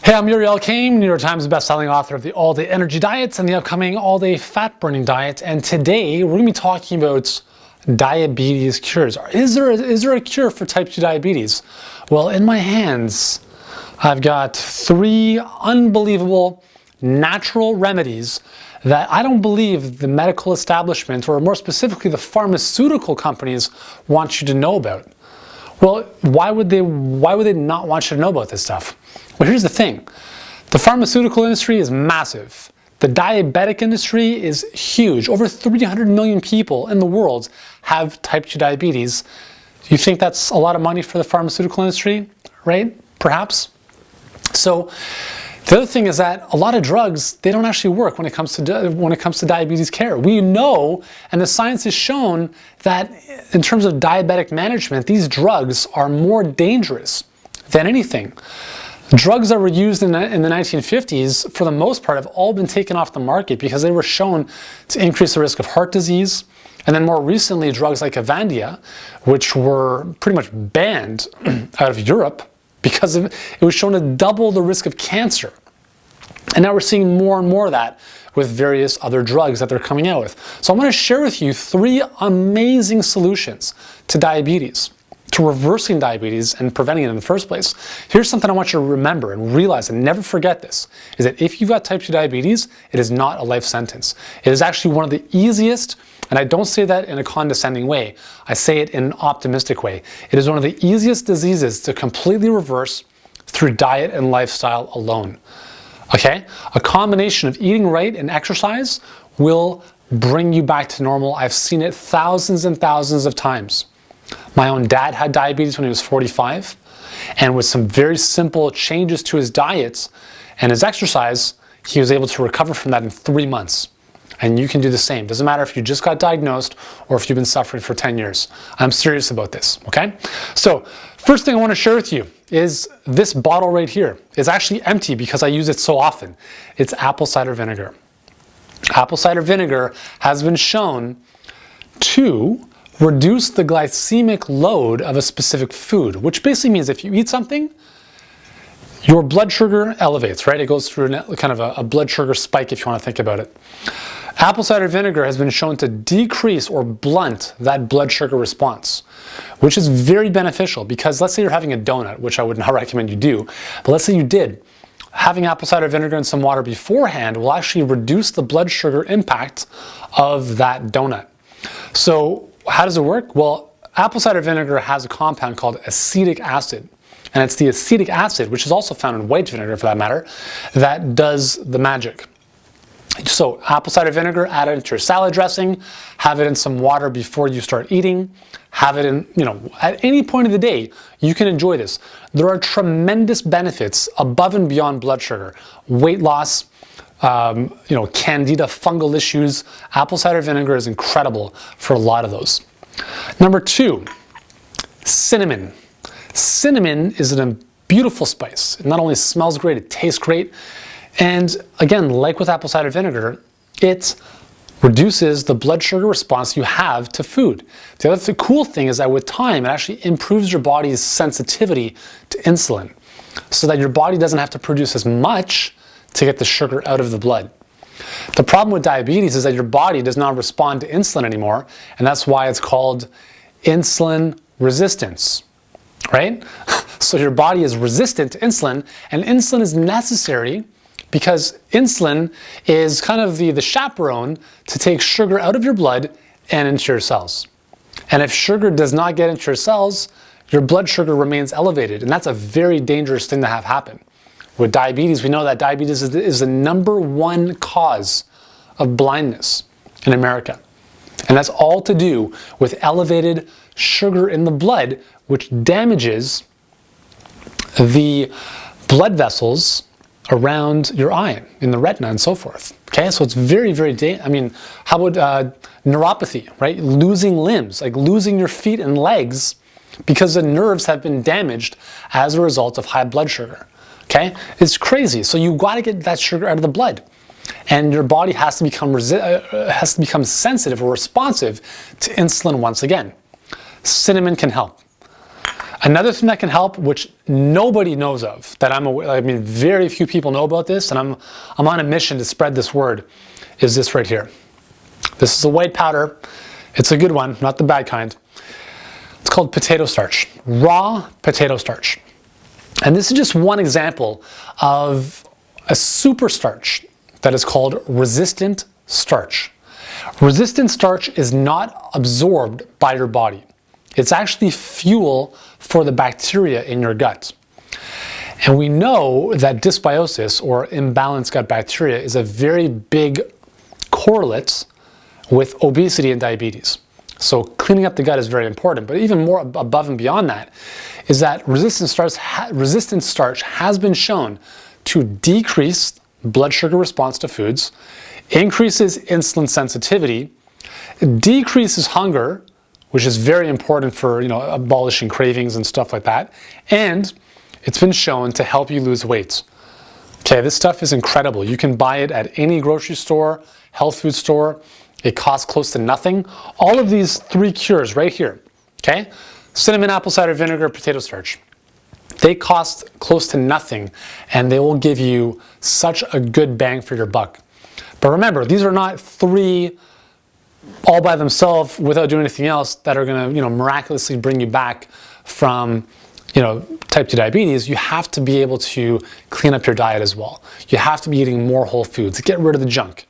Hey, I'm Yuri Elkaim, New York Times bestselling author of the All-Day Energy Diets and the upcoming All-Day Fat Burning Diet. And today we're going to be talking about diabetes cures. Is there a cure for type 2 diabetes? Well, in my hands, I've got 3 unbelievable natural remedies that I don't believe the medical establishment, or more specifically the pharmaceutical companies, want you to know about. Well, why would they not want you to know about this stuff? Well, here's the thing. The pharmaceutical industry is massive. The diabetic industry is huge. Over 300 million people in the world have type 2 diabetes. You think that's a lot of money for the pharmaceutical industry, right? Perhaps. So the other thing is that a lot of drugs, they don't actually work when it comes to diabetes care. We know, and the science has shown, that in terms of diabetic management, these drugs are more dangerous than anything. Drugs that were used in the 1950s, for the most part, have all been taken off the market because they were shown to increase the risk of heart disease. And then more recently, drugs like Avandia, which were pretty much banned out of Europe because it was shown to double the risk of cancer. And now we're seeing more and more of that with various other drugs that they're coming out with. So I'm going to share with you 3 amazing solutions to diabetes, to reversing diabetes and preventing it in the first place. Here's something I want you to remember and realize and never forget this, is that if you've got type 2 diabetes, it is not a life sentence. It is actually one of the easiest, and I don't say that in a condescending way, I say it in an optimistic way. It is one of the easiest diseases to completely reverse through diet and lifestyle alone. Okay? A combination of eating right and exercise will bring you back to normal. I've seen it thousands and thousands of times. My own dad had diabetes when he was 45, and with some very simple changes to his diet and his exercise, he was able to recover from that in 3 months. And you can do the same. Doesn't matter if you just got diagnosed or if you've been suffering for 10 years. I'm serious about this, okay? So, first thing I want to share with you is this bottle right here. It's actually empty because I use it so often. It's apple cider vinegar. Apple cider vinegar has been shown to reduce the glycemic load of a specific food, which basically means if you eat something, your blood sugar elevates, right? It goes through kind of a blood sugar spike, if you want to think about it. Apple cider vinegar has been shown to decrease or blunt that blood sugar response, which is very beneficial because let's say you're having a donut, which I would not recommend you do, but let's say you did. Having apple cider vinegar and some water beforehand will actually reduce the blood sugar impact of that donut. So how does it work? Well, apple cider vinegar has a compound called acetic acid. And it's the acetic acid, which is also found in white vinegar for that matter, that does the magic. So apple cider vinegar, add it into your salad dressing, have it in some water before you start eating, have it in, at any point of the day, you can enjoy this. There are tremendous benefits above and beyond blood sugar. Weight loss, candida, fungal issues. Apple cider vinegar is incredible for a lot of those. Number 2, cinnamon. Cinnamon is a beautiful spice. It not only smells great, it tastes great. And again, like with apple cider vinegar, it reduces the blood sugar response you have to food. The cool thing is that with time, it actually improves your body's sensitivity to insulin so that your body doesn't have to produce as much to get the sugar out of the blood. The problem with diabetes is that your body does not respond to insulin anymore, and that's why it's called insulin resistance, right? So your body is resistant to insulin, and insulin is necessary because insulin is kind of the chaperone to take sugar out of your blood and into your cells. And if sugar does not get into your cells, your blood sugar remains elevated, and that's a very dangerous thing to have happen. With diabetes, we know that diabetes is the #1 cause of blindness in America. And that's all to do with elevated sugar in the blood, which damages the blood vessels around your eye, in the retina and so forth. Okay, so it's very, very how about neuropathy, right? Losing limbs, like losing your feet and legs because the nerves have been damaged as a result of high blood sugar. Okay, it's crazy. So you got to get that sugar out of the blood, and your body has to become sensitive or responsive to insulin once again. Cinnamon can help. Another thing that can help, which nobody knows of, that I mean, very few people know about this, and I'm on a mission to spread this word, is this right here. This is a white powder. It's a good one, not the bad kind. It's called potato starch, raw potato starch. And this is just one example of a super starch that is called resistant starch. Resistant starch is not absorbed by your body. It's actually fuel for the bacteria in your gut. And we know that dysbiosis, or imbalanced gut bacteria, is a very big correlate with obesity and diabetes. So cleaning up the gut is very important, but even more above and beyond that is that resistant starch has been shown to decrease blood sugar response to foods, increases insulin sensitivity, decreases hunger, which is very important for, abolishing cravings and stuff like that, and it's been shown to help you lose weight. Okay, this stuff is incredible. You can buy it at any grocery store, health food store. It costs close to nothing. All of these 3 cures right here, okay? Cinnamon, apple cider vinegar, potato starch. They cost close to nothing, and they will give you such a good bang for your buck. But remember, these are not 3 all by themselves without doing anything else that are going to, miraculously bring you back from, type 2 diabetes. You have to be able to clean up your diet as well. You have to be eating more whole foods. Get rid of the junk.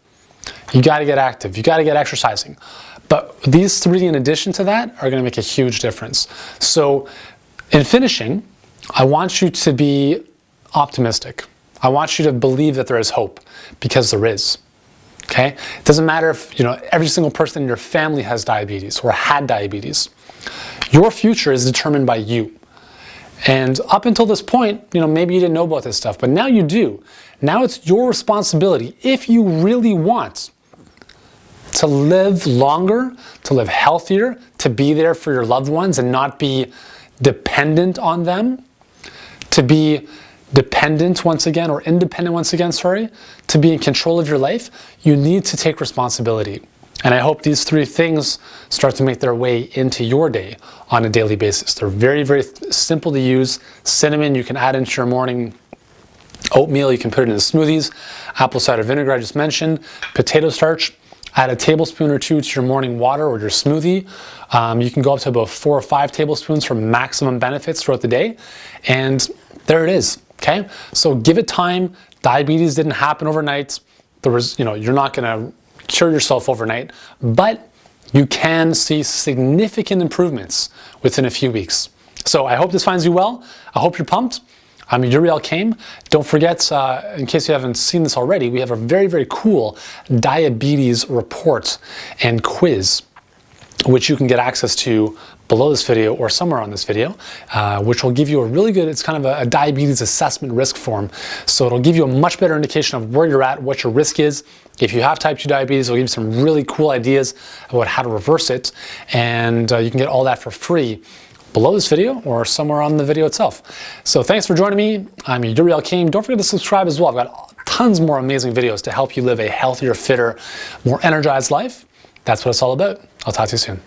You got to get active. You got to get exercising. But these 3 in addition to that are going to make a huge difference. So in finishing, I want you to be optimistic. I want you to believe that there is hope, because there is. Okay? It doesn't matter if, every single person in your family has diabetes or had diabetes. Your future is determined by you. And up until this point, maybe you didn't know about this stuff, but now you do. Now it's your responsibility, if you really want to live longer, to live healthier, to be there for your loved ones and not be dependent on them, to be dependent once again, or independent once again, to be in control of your life, you need to take responsibility. And I hope these 3 things start to make their way into your day on a daily basis. They're very, very simple to use. Cinnamon, you can add into your morning oatmeal, you can put it in smoothies. Apple cider vinegar, I just mentioned. Potato starch, add a tablespoon or 2 to your morning water or your smoothie. You can go up to about 4 or 5 tablespoons for maximum benefits throughout the day. And there it is, okay? So give it time. Diabetes didn't happen overnight. You're not gonna cure yourself overnight, but you can see significant improvements within a few weeks. So I hope this finds you well. I hope you're pumped. I'm Uriel Kame. Don't forget, in case you haven't seen this already, we have a very, very cool diabetes report and quiz, which you can get access to below this video or somewhere on this video, which will give you a really good, it's kind of a diabetes assessment risk form. So it'll give you a much better indication of where you're at, what your risk is. If you have type 2 diabetes, it'll give you some really cool ideas about how to reverse it. And you can get all that for free below this video or somewhere on the video itself. So thanks for joining me. I'm Uriel Kame. Don't forget to subscribe as well. I've got tons more amazing videos to help you live a healthier, fitter, more energized life. That's what it's all about. I'll talk to you soon.